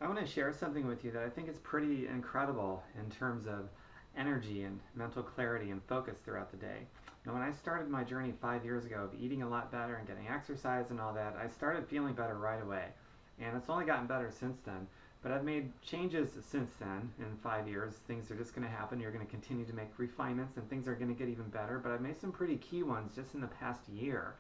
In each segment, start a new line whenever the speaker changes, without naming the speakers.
I want to share something with you that I think is pretty incredible in terms of energy and mental clarity and focus throughout the day. When I started my journey 5 years ago of eating a lot better and getting exercise and all that, I started feeling better right away. And it's only gotten better since then. But I've made changes since then in 5 years. Things are just going to happen. You're going to continue to make refinements and things are going to get even better. But I've made some pretty key ones just in the past year.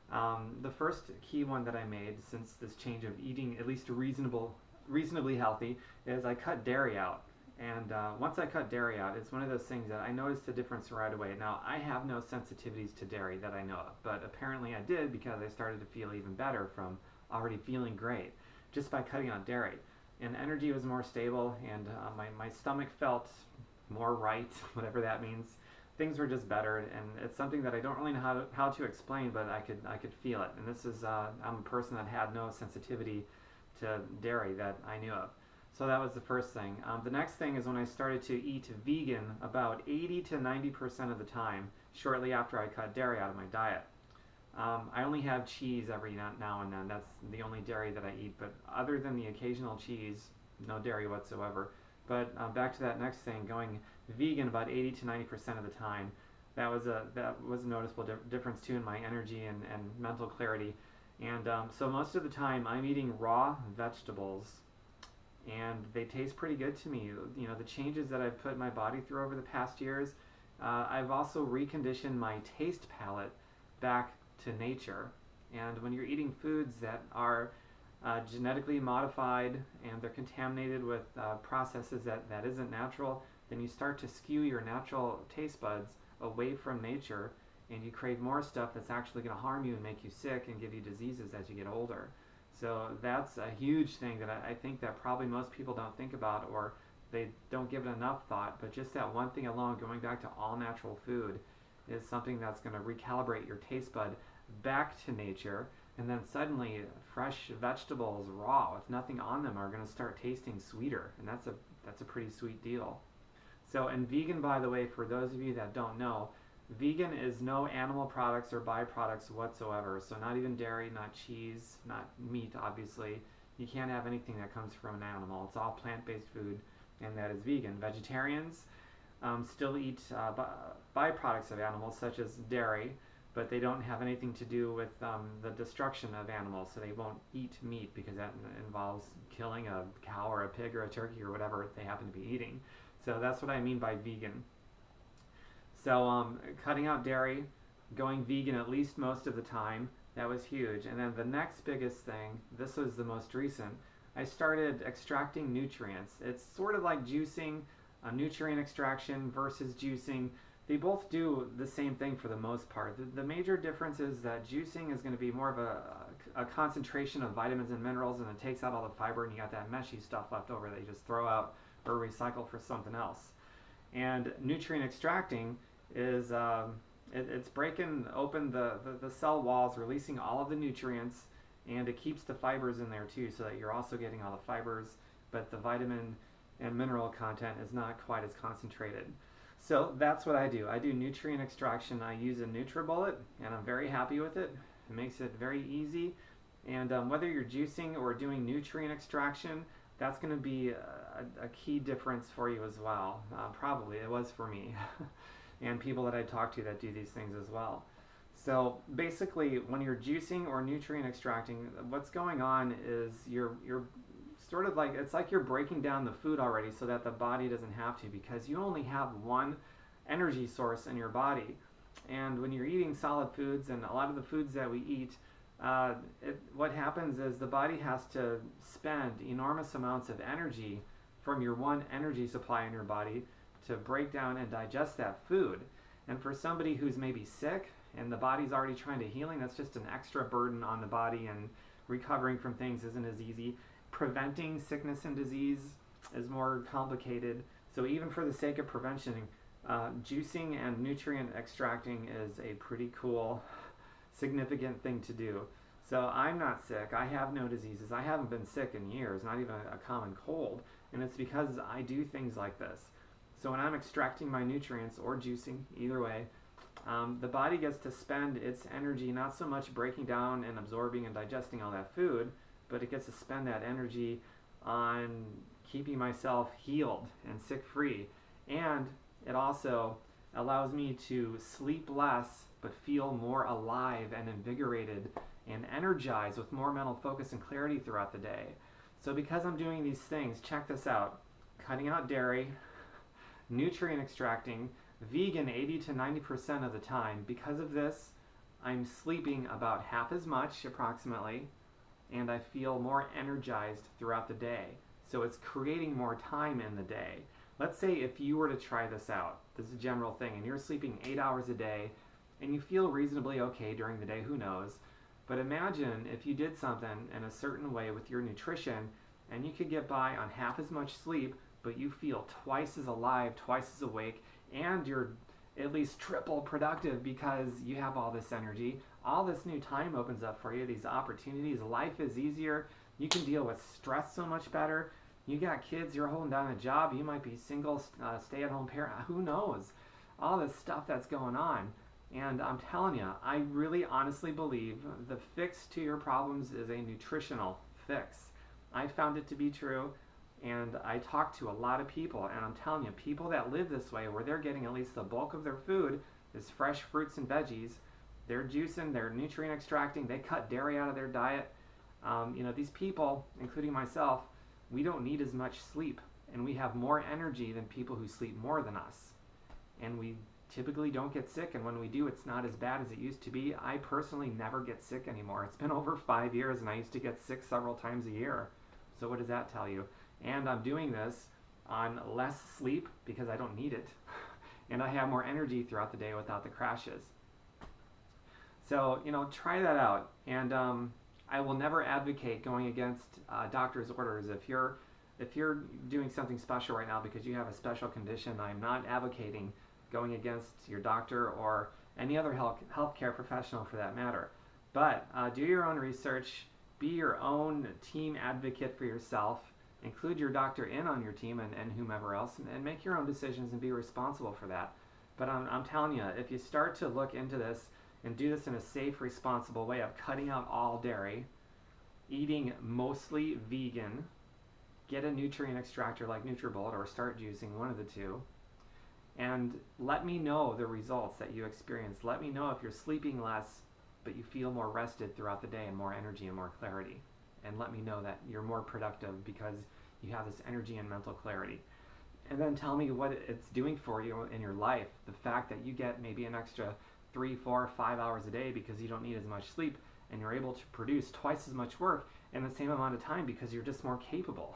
The first key one that I made since this change of eating at least reasonably healthy is I cut dairy out. And once I cut dairy out, it's one of those things that I noticed a difference right away. Now, I have no sensitivities to dairy that I know of, but apparently I did because I started to feel even better from already feeling great just by cutting out dairy. And energy was more stable, and my stomach felt more right, whatever that means. Things were just better, and it's something that I don't really know how to explain, but I could feel it. And this is I'm a person that had no sensitivity to dairy that I knew of. So that was the first thing. The next thing is when I started to eat vegan about 80 to 90% of the time shortly after I cut dairy out of my diet. I only have cheese every now and then. That's the only dairy that I eat. But other than the occasional cheese, no dairy whatsoever. But back to that next thing, going vegan about 80 to 90% of the time. That was a noticeable difference too in my energy and mental clarity. And so most of the time I'm eating raw vegetables and they taste pretty good to me. You know, the changes that I've put my body through over the past years, I've also reconditioned my taste palate back to nature. And when you're eating foods that are genetically modified and they're contaminated with processes that isn't natural, then you start to skew your natural taste buds away from nature and you crave more stuff that's actually going to harm you and make you sick and give you diseases as you get older. So that's a huge thing that I think that probably most people don't think about or they don't give it enough thought. But just that one thing alone, going back to all natural food, is something that's going to recalibrate your taste bud back to nature. And then suddenly, fresh vegetables, raw, with nothing on them, are going to start tasting sweeter, and that's a pretty sweet deal. So, and vegan, by the way, for those of you that don't know, vegan is no animal products or byproducts whatsoever. So not even dairy, not cheese, not meat, obviously. You can't have anything that comes from an animal. It's all plant-based food, and that is vegan. Vegetarians still eat byproducts of animals, such as dairy, but they don't have anything to do with the destruction of animals. So they won't eat meat because that involves killing a cow or a pig or a turkey or whatever they happen to be eating. So that's what I mean by vegan. So cutting out dairy, going vegan at least most of the time, that was huge. And then the next biggest thing, this was the most recent, I started extracting nutrients. It's sort of like juicing, nutrient extraction versus juicing. They both do the same thing for the most part. The major difference is that juicing is going to be more of a concentration of vitamins and minerals, and it takes out all the fiber, and you got that meshy stuff left over that you just throw out or recycle for something else. And nutrient extracting is it's breaking open the cell walls, releasing all of the nutrients, and it keeps the fibers in there too, so that you're also getting all the fibers, but the vitamin and mineral content is not quite as concentrated. So that's what I do. I do nutrient extraction. I use a NutriBullet, and I'm very happy with it. It makes it very easy. And whether you're juicing or doing nutrient extraction, that's going to be a key difference for you as well. Probably it was for me, and people that I talk to that do these things as well. So basically, when you're juicing or nutrient extracting, what's going on is you're sort of like, it's like you're breaking down the food already so that the body doesn't have to, because you only have one energy source in your body. And when you're eating solid foods, and a lot of the foods that we eat, what happens is the body has to spend enormous amounts of energy from your one energy supply in your body to break down and digest that food. And for somebody who's maybe sick and the body's already trying to healing, that's just an extra burden on the body, and recovering from things isn't as easy. Preventing sickness and disease is more complicated. So even for the sake of prevention, juicing and nutrient extracting is a pretty cool, significant thing to do. So I'm not sick. I have no diseases. I haven't been sick in years, not even a common cold. And it's because I do things like this. So when I'm extracting my nutrients or juicing, either way, the body gets to spend its energy not so much breaking down and absorbing and digesting all that food, but it gets to spend that energy on keeping myself healed and sick free. And it also allows me to sleep less but feel more alive and invigorated and energized with more mental focus and clarity throughout the day. So, because I'm doing these things, check this out: cutting out dairy, nutrient extracting, vegan 80 to 90% of the time. Because of this, I'm sleeping about half as much approximately, and I feel more energized throughout the day. So it's creating more time in the day. Let's say if you were to try this out, this is a general thing, and you're sleeping 8 hours a day and you feel reasonably okay during the day, who knows? But imagine if you did something in a certain way with your nutrition and you could get by on half as much sleep, but you feel twice as alive, twice as awake, and you're at least triple productive because you have all this energy. All this new time opens up for you, these opportunities. Life is easier. You can deal with stress so much better. You got kids, you're holding down a job, you might be single, stay-at-home parent, who knows? All this stuff that's going on. And I'm telling you, I really honestly believe the fix to your problems is a nutritional fix. I found it to be true, and I talk to a lot of people, and I'm telling you, people that live this way, where they're getting at least the bulk of their food is fresh fruits and veggies, they're juicing, they're nutrient extracting, they cut dairy out of their diet. These people, including myself, we don't need as much sleep, and we have more energy than people who sleep more than us. And we typically don't get sick, and when we do, it's not as bad as it used to be. I personally never get sick anymore. It's been over 5 years, and I used to get sick several times a year. So what does that tell you? And I'm doing this on less sleep because I don't need it. And I have more energy throughout the day without the crashes. So, try that out. And I will never advocate going against doctor's orders. If you're doing something special right now because you have a special condition, I'm not advocating going against your doctor or any other healthcare professional for that matter. But do your own research, be your own team advocate for yourself, include your doctor in on your team and whomever else, and make your own decisions and be responsible for that. But I'm telling you, if you start to look into this and do this in a safe, responsible way of cutting out all dairy, eating mostly vegan, get a nutrient extractor like Nutribullet or start juicing, one of the two, and let me know the results that you experience. Let me know if you're sleeping less, but you feel more rested throughout the day and more energy and more clarity. And let me know that you're more productive because you have this energy and mental clarity. And then tell me what it's doing for you in your life. The fact that you get maybe an extra 3, 4, 5 hours a day because you don't need as much sleep, and you're able to produce twice as much work in the same amount of time because you're just more capable.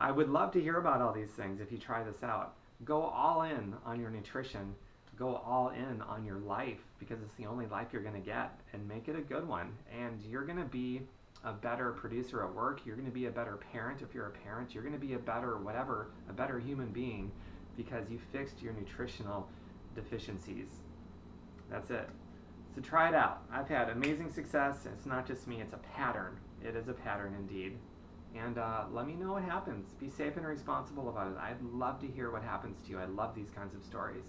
I would love to hear about all these things if you try this out. Go all in on your nutrition. Go all in on your life because it's the only life you're going to get, and make it a good one. And you're going to be a better producer at work. You're going to be a better parent if you're a parent. You're going to be a better whatever, a better human being because you fixed your nutritional deficiencies. That's it. So try it out. I've had amazing success. It's not just me, it's a pattern. It is a pattern indeed. And let me know what happens. Be safe and responsible about it. I'd love to hear what happens to you. I love these kinds of stories.